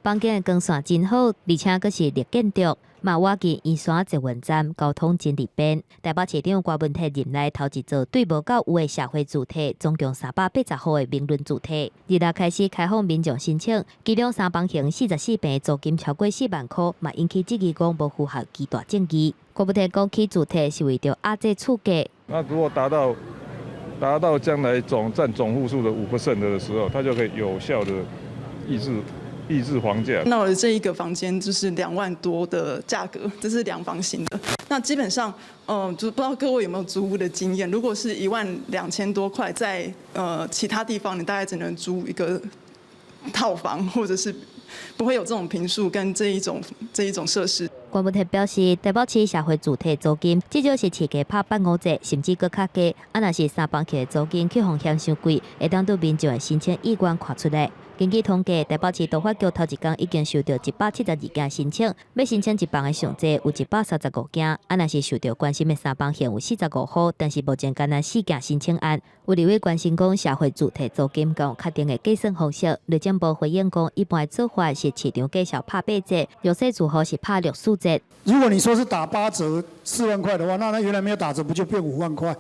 房间的光线真好，而且阁是绿建筑。嘛，我近宜山捷运站交通真利便。台北市长郭文哲任内头一座对无到有的社会主体，总共380户的明伦主体，2日开始开放民众申请，其中3房型44平租金超过4万块，嘛引起质疑讲无符合极大正义。郭文哲讲起主体是为着压制厝价。那如果达到将来占总户数的5% 的时候，它就可以有效的抑制房价。那我的这一个房间就是2万多的价格，这是2房型的。那基本上，就不知道各位有没有租屋的经验？如果是12000多块，在其他地方你大概只能租一个套房，或者是不会有这种坪数跟这一种设施。郭文哲表示，台北市社会主体租金至少是市价拍85折，甚至搁较低。若是3房起的租金去风险伤贵，会当对民众的申请意愿看出来。根据统计，台北市都发局头一天已经收到172件申请，要申请1房的上济有135件。若是受到关心的3房现有45户，但是目前仅4件申请案。有立委关心讲社会主体租金敢有确定的计算方式，内政部回应讲，一般的做法是市场介绍拍8折，弱势住户是拍64折。如果你说是打8折4万块的话，那原来没有打折，不就变5万块？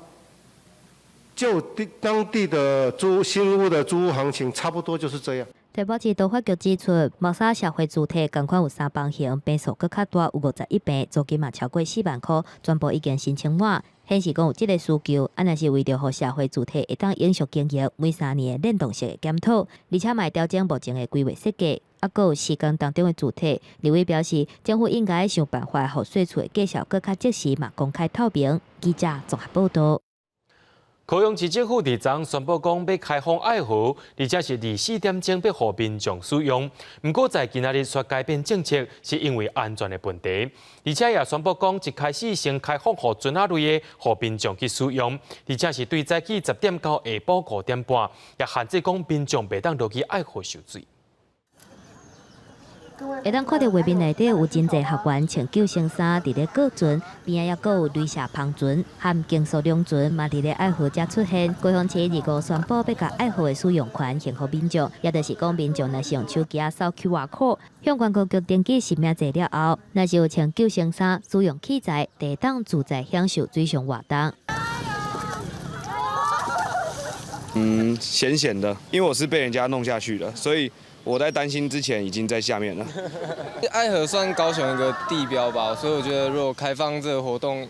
就当地的新屋的租屋行情，差不多就是这样。台北市都发局指出，某些社会主体同款有3房型，坪数搁较大，有51平，租金嘛超过4万块，全部已经申请满，显示讲有这个需求。若是为着让社会主体会当延续经营，每3年联动式的检讨，而且嘛调整目前的规划设计。搁有施工当中的主体，立委表示，政府应该想办法，让税厝的介绍搁较及时嘛公开透明。记者综合报道。高雄市政府伫昨宣布讲要开放爱河，而且是24点钟要互民众使用。不过在今仔日却改变政策，是因为安全的问题。而且也宣布讲一开始先开放互船仔类的互民众去使用，而且是对早起10点到下晡5点半，也限制讲民众袂当落去爱河受水。会当看到画面内底有真侪学员穿救生衫伫咧过船，边仔还有镭射喷船和竞速两船嘛伫咧爱河遮出现。高雄市25宣布要甲爱河的使用权献互民众，也就是讲民众若是用手机扫 QR code， 向观光局登记实名制了后，若是有穿救生衫、使用器材，得当自在享受水上活动。险险的，因为我是被人家弄下去的，所以我在担心之前已经在下面了。爱河算高雄一个地标吧，所以我觉得如果开放这个活动，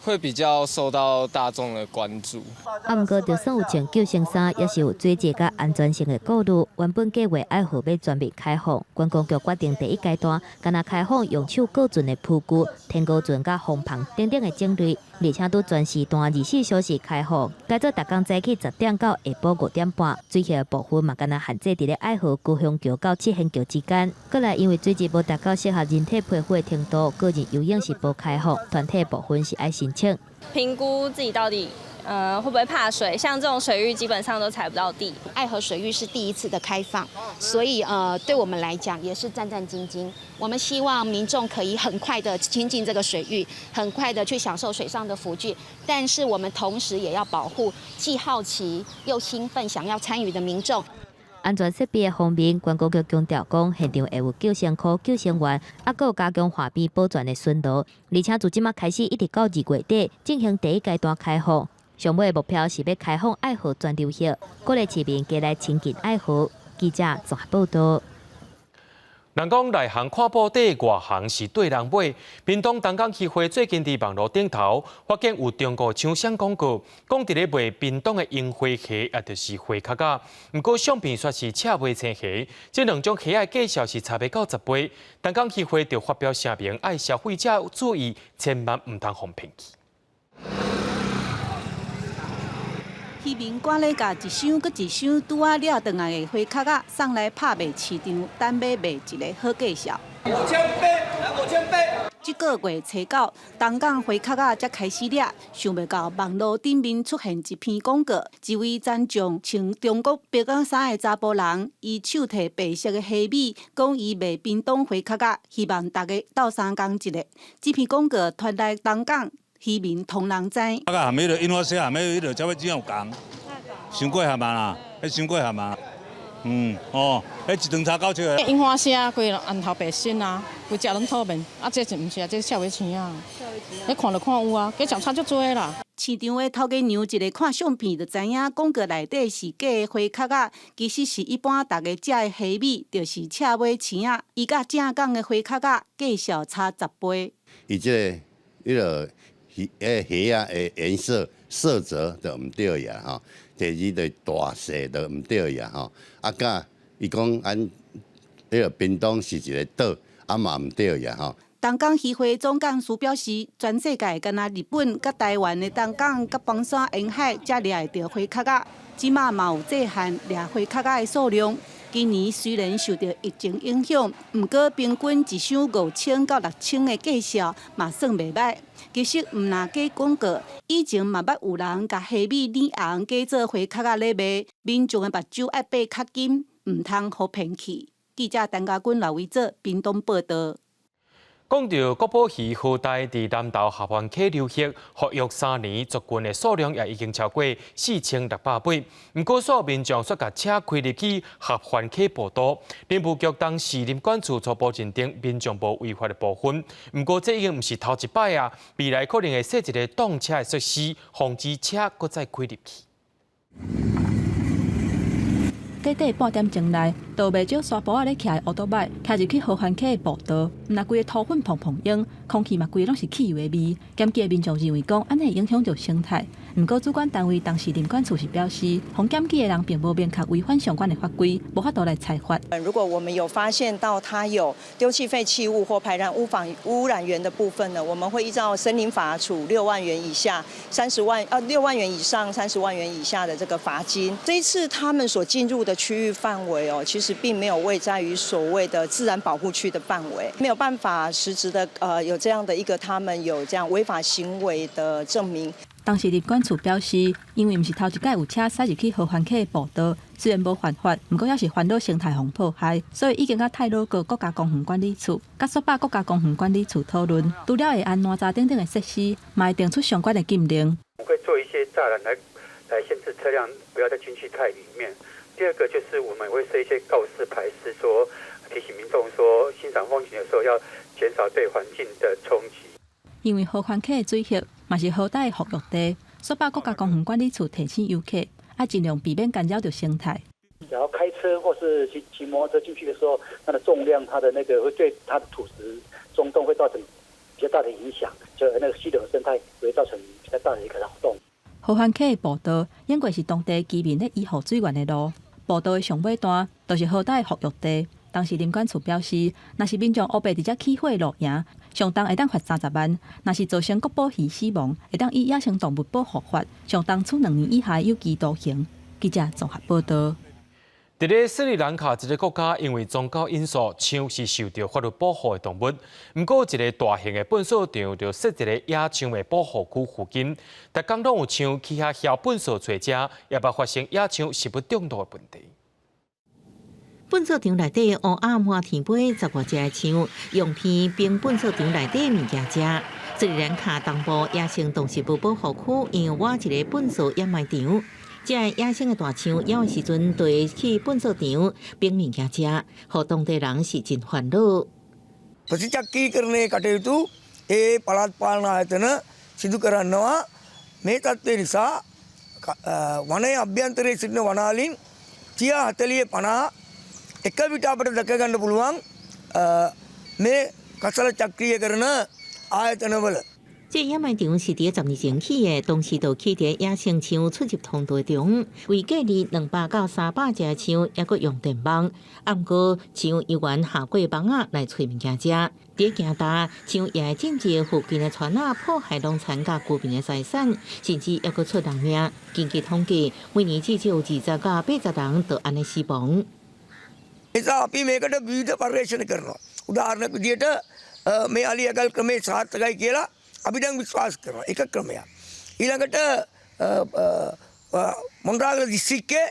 会比较受到大众的关注。不过，就算有穿救生衫，也是有水质甲安全性的顾虑。原本计划爱河要全面开放，观光局决定第一阶段，敢若开放用手过船的铺具、天高船甲风棚等等的种类，而且都全时段24小时开放，改做逐天早起10点到下晡5点半。水下的部分嘛，敢若限制伫咧爱河高雄桥到七贤桥之间。过来，因为水质无达到适合人体皮肤的程度，个人游泳是无开放，团体部分是爱申请。评估自己到底会不会怕水，像这种水域基本上都踩不到地。爱河水域是第一次的开放，所以对我们来讲也是战战兢兢。我们希望民众可以很快的亲近这个水域，很快的去享受水上的福祉，但是我们同时也要保护既好奇又兴奋想要参与的民众。安全设备的方面，观光局强调讲，现场会有救生裤、救生员，还有加强海边保全的巡逻，而且自即马开始一直到2月底进行第一阶段开放。上尾的目标是要开放爱河全流域，鼓励市民加来亲近爱河。记者综合报道。人讲内行看报底，外行是对人买。屏东东港渔会最近伫网络顶头发现有中国厂商广告，讲伫咧卖屏东的樱花虾，也就是花壳仔。不过相片却是赤尾青虾，这两种虾的价值是差不到10倍。东港渔会就发表声明，爱消费者注意，千万唔通互骗去。渔民赶咧甲一箱搁一箱拄啊了转来的花壳仔送来拍卖市场，等要卖一个好价钱。5800，这个月初9，东港花壳仔才开始了，想袂到网络顶面出现一篇广告，一位展场穿中国白光衫的查甫人，伊手提白色的虾米，讲伊卖屏东花壳仔，希望大家斗相共一个。这篇广告传来东港。渔民同人知。啊，含迄个樱花虾，含迄个才会怎样讲？伤过下嘛啦，迄伤过下嘛。迄一顿茶搞出来。樱花虾规红头白身啊，规只拢透明。啊，这就毋是啊，这夏威夷啊。你看就看有啊，佮相差足多啦。市场的头家娘一个看相片就知影，广告内底是假的花壳仔，其实是一般大家食的虾米，就是赤尾青啊。伊甲正港的花壳仔价小差10倍。伊这个虾啊的颜色泽就唔对呀吼，第二就大细就唔对呀吼，啊甲伊讲咱个屏东是一个岛，啊嘛唔对呀吼。东港渔会总干事表示，全世界敢若日本、甲台湾的东港、甲房山沿海才掠得到花壳仔，即马嘛有制限掠花壳仔的数量。今年虽然受到疫情影响，不过平均一箱5000到6000的价钱嘛算袂歹。其实唔拿假广告，以前嘛捌有人甲虾米染红假做花壳仔咧卖，民众的目睭爱爬较紧，唔通互骗去。记者陈家军、刘伟哲，屏东报道。讲到国宝鱼后代伫南投下湾溪流域活跃3年，族群的数量也已经超过4600倍。不过，所有民众却甲车开入去下湾溪捕捉。林务局当时林管处初步认定民众无违法的部分。不过，这已经毋是头一摆啊，未来可能会设一个挡车的设施，防止车搁再开入去。短短半点钟内，都袂少沙坡仔咧徛乌托摆，开入去河环溪的步道，毋但规个土粉蓬蓬涌，空气嘛规拢是汽油的味。检举的民众认为讲，安尼影响到生态。不过主管单位当时林管处是表示，防检举的人并无明确违反相关的法规，无法度来裁罚。如果我们有发现到它有丢弃废弃物或排燃污染源的部分呢，我们会依照森林法处6万元以下6万元以上30万元以下的这个罚金。这一次他们所进入的区域范围其实并没有位在于所谓的自然保护区的范围，没有办法实质的有这样的一个他们有这样违法行为的证明。当时立管处表示，因为毋是头一届有车驶入去河环溪的步道，虽然无犯法，不过也是烦恼生态互破坏，所以已经甲太鲁阁国家公园管理处、甲雪霸国家公园管理处讨论，除了会安哪吒等等的设施，嘛会定出相关的禁令。会做一些栅栏来限制车辆不要再进去太里面。第二个就是我们会设一些告示牌，是说提醒民众说欣赏风景的时候要减少对环境的冲击。因为河环溪的水域嘛是河带的保育地，雪霸国家公园管理处提醒游客，要尽量避免干扰到生态。然后开车或是骑摩托车进去的时候，它的重量，它的那个会对它的土石松动会造成比较大的影响，就那个溪流生态会造成比较大的一个扰动。河环溪的步道应该是当地居民咧依护水源的路，步道的上尾端就是河带的保育地。当时林管处表示，若是民众乌白直接起火露营，上重会当罚30万；若是造成国宝鱼死亡，会当以野生动物保护法，上重处2年以下有期徒刑。记者综合报道。伫咧斯里兰卡一个国家，因为宗教因素，象是受到法律保护的动物。不过，一个大型的粪扫场就设伫咧野象的保护区附近，逐工拢有象去遐捡粪扫找食，也捌发生野象食物中毒的问题。粪扫场内底乌暗满天飞，10多只象用片并粪扫场内底物件食。斯里兰卡东部野生动植物保护区因挖一个粪扫掩埋场。这野生的大象枵的时阵，就会去粪扫场并物件食，互当地人是真烦恼。ප්‍රතිචක්‍රීය කරණයේ කටයුතු ඒ පළාත් පාලන ආයතන සිදු කරනවා. මේ තත්ත්වය නිසා වනයේ අභ්‍යන්තරයේ සිටින වනාලීන් 30 40 50 එක විට අපිට දැක ගන්න පුළුවන් මේ කසල චක්‍රීය කරන ආයතනවල。这掩埋场是伫12年前起的，当时就起伫野生象出入通道中，为隔离200到300只象，还佫用电网。啊，毋过象依然下过网仔来找物件食。伫行大，象也会进入附近的村仔，破坏农产甲居民的财产，甚至还佫出人命。根据统计，每年至少有20到80人就安尼死亡。නිසා අපි මේකට විවිධ පර්යේෂණ කරනවා. උදාහරණයක් විදිහට මේ අලියගල් ක්‍රමේ සාර්ථකයි කියලා අපි දැන් විශ්වාස කරනවා. එක ක්‍රමයක්. ඊළඟට මොන්රාගල දිස්ත්‍රික්කයේ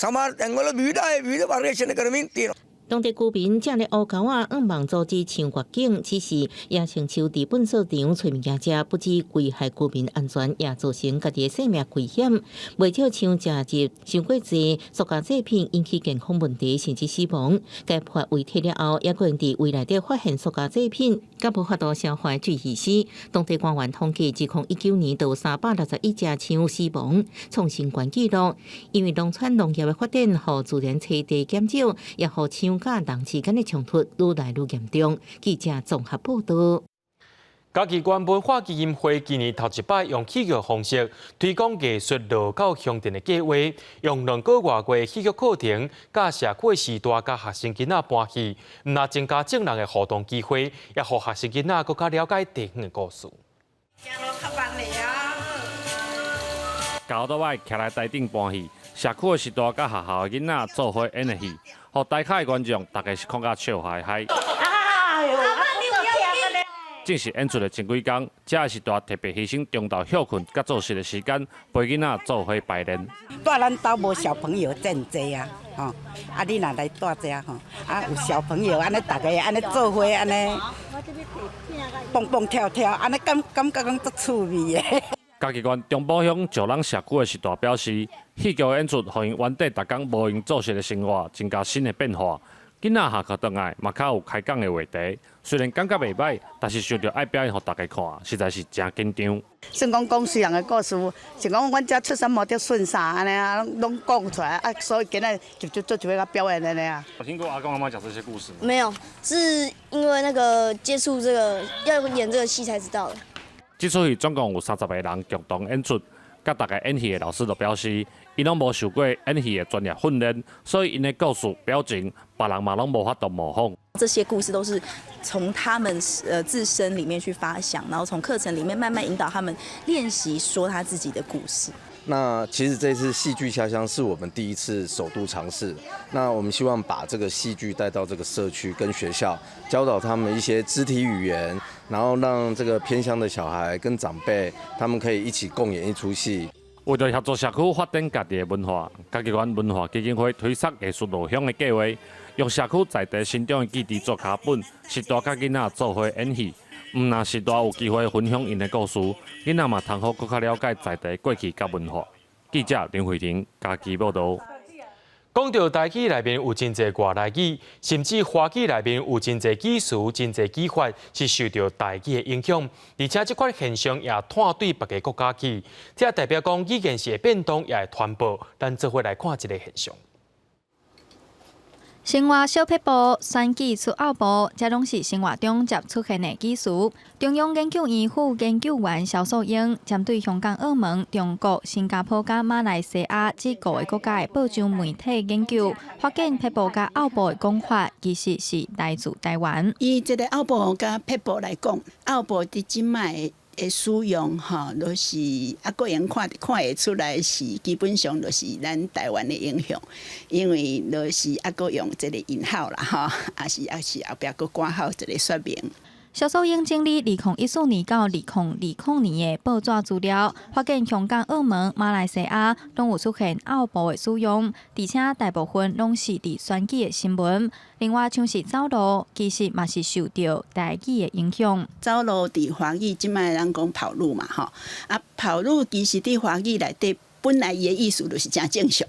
සමහර තැන්වල විවිධ පර්යේෂණ කරමින් තියෙනවා.当地居民正咧乌狗啊，望阻止象越境，只是野生象伫粪扫场找物件食，不止危害居民安全，也造成家己的性命危险。未少象食入伤过济塑胶制品，引起健康问题，甚至死亡。该法违体了后，也可能伫未来底发现塑胶制品，甲无法度消化最稀死。当地官员统计，2019年就有361只象死亡，创新高纪录。因为农村农业的发展，互自然栖地减少，也互象甲人之间的冲突愈来愈严重。记者综合报道。嘉义县文化基金会今年头一摆用戏剧方式推广艺术落到乡镇的计划，用2个月过戏剧课程，甲社会时代甲学生囡仔搬戏，唔但增加正人的互动机会，也互学生囡仔更加了解地方的故事。到倒摆徛来台顶搬戏，社区的时代甲学校的囡仔做伙演的戏，互台下的观众大家是看甲笑嗨嗨。正式演出的前几天，这个时代特别牺牲中昼休困甲做事的时间，陪囡仔做伙排练。带咱兜无小朋友真济啊，吼！啊，你若来带遮吼，啊有小朋友安尼，大家安尼做伙安尼，蹦蹦跳跳，安尼感觉讲足趣味的。嘉义县中埔乡石人社区的时代表示，戏剧演出互因原地逐工无闲做事的生活增加新的变化。囡仔下课倒来，嘛较有开讲的话题。虽然感觉袂歹，但是想着爱表演互大家看，实在是真紧张。算讲虽然的故事，是讲阮遮出什么叫顺啥安尼啊，拢讲出来啊，所以今日就做一个表演安尼啊。有听过阿公阿妈讲这些故事吗？没有，是因为那个接触这个要演这个戏才知道的。这出戏总共有30个人共同演出，甲大家演戏的老师都表示，伊拢无受过演戏的专业训练，所以因的故事表情，别人嘛拢无法度模仿。这些故事都是从他们自身里面去发想，然后从课程里面慢慢引导他们练习说他自己的故事。那其实这次戏剧下乡是我们第一次首度尝试，那我们希望把这个戏剧带到这个社区跟学校，教导他们一些肢体语言，然后让这个偏乡的小孩跟长辈，他们可以一起共演一出戏。为了协助社区发展家己的文化，嘉义县文化基金会推出艺术路乡的计划，用社区在地生长的基地做脚本，是大甲囡仔做伙演戏。唔但是大有机会分享因的故事，囡仔嘛通好更加了解在地过去甲文化。记者林慧婷嘉义报道。讲到台语内面有真侪外来语，甚至华语内面有真侪语词、真侪语法是受到台语的影响，而且这款现象也拖对别个国家去，这代表讲语言是会变动，也会传播。咱做伙来看这个现象。生活小撇步，选举出奥步，这拢是生活中接出现的技术。中央研究院副研究员肖素英针对香港、澳门、中国、新加坡甲马来西亚这5个国家的报章媒体研究，发现撇步甲奥步的讲法其实是来自台湾。以这个奥步甲撇步来讲，奥步伫即卖的使用就是个人看会出来是基本上就是咱台湾的影响，因为就是个用这个引号啦也是后壁佫挂号一个说明。肖素英整理2014年到2020年的报纸资料，发现香港、澳门、马来西亚拢有出现奥步的使用，而且大部分拢是伫选举的新闻。另外，像是走路，其实嘛是受到台语的影响。走路伫华语，即摆人讲跑路嘛跑路其实伫华语内底。本来伊的意思就是真正常，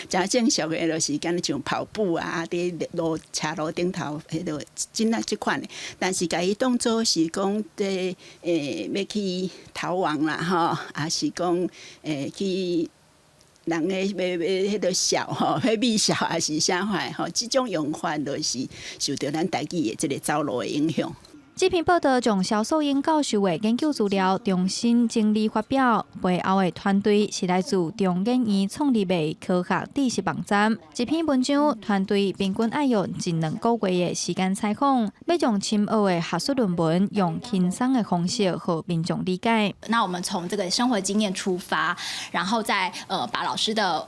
真正常的就是敢像跑步啊，伫车路顶头，迄个真啊即款的。但是甲伊当作是讲要去逃亡啦也是讲去人诶要迄个笑要咪笑还是啥款即种用法就是受到咱台语的即个走路的影响。这篇报道将肖素英教授的研究资料重新整理发表，背后的团队是来自中研院创立的科学知识网站。这篇文章，团队平均爱用近2个月的时间采访，要将深奥的学术论文用轻松的方式和民众理解。那我们从这个生活经验出发，然后再把老师的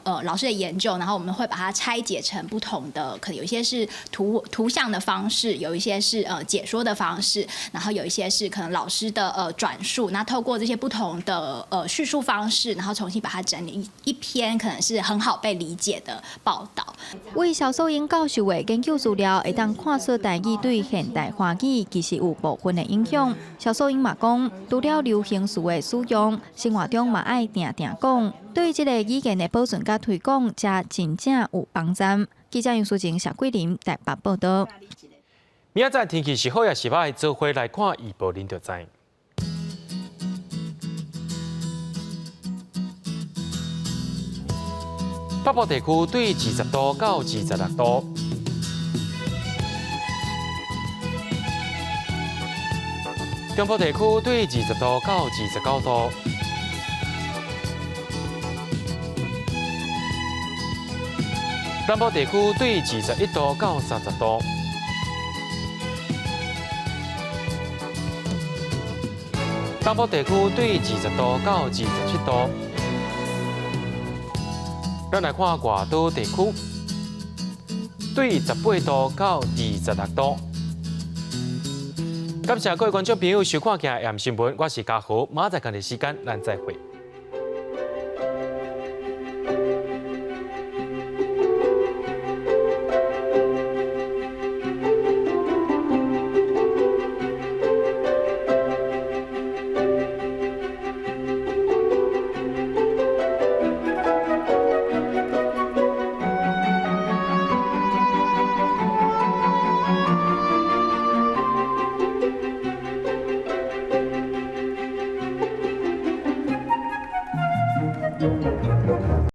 研究，然后我们会把它拆解成不同的，可能有一些是图像的方式，有一些是解说的方式。然后有一些是可能老师的转述，那透过这些不同的叙述方式，然后重新把它整理一篇可能是很好被理解的报道。为肖素英教授的研究资料，会当看出台语对现代华语其实有部分的影响。肖素英嘛讲，除了流行词的使用，生活中嘛爱定讲，对这个语言的保存甲推广，才真正有帮助。记者杨淑静、谢桂林台北报道。明仔载天气是好也是歹，做伙来看预报，您就知。北部地区对20度到26度，中部地区对20度到29度，南部地区对21度到30度。东部地区对20度到27度，咱来看外岛地区对18度到26度。感谢各位观众朋友收看今日新闻，我是嘉豪，马仔同的时间咱再会。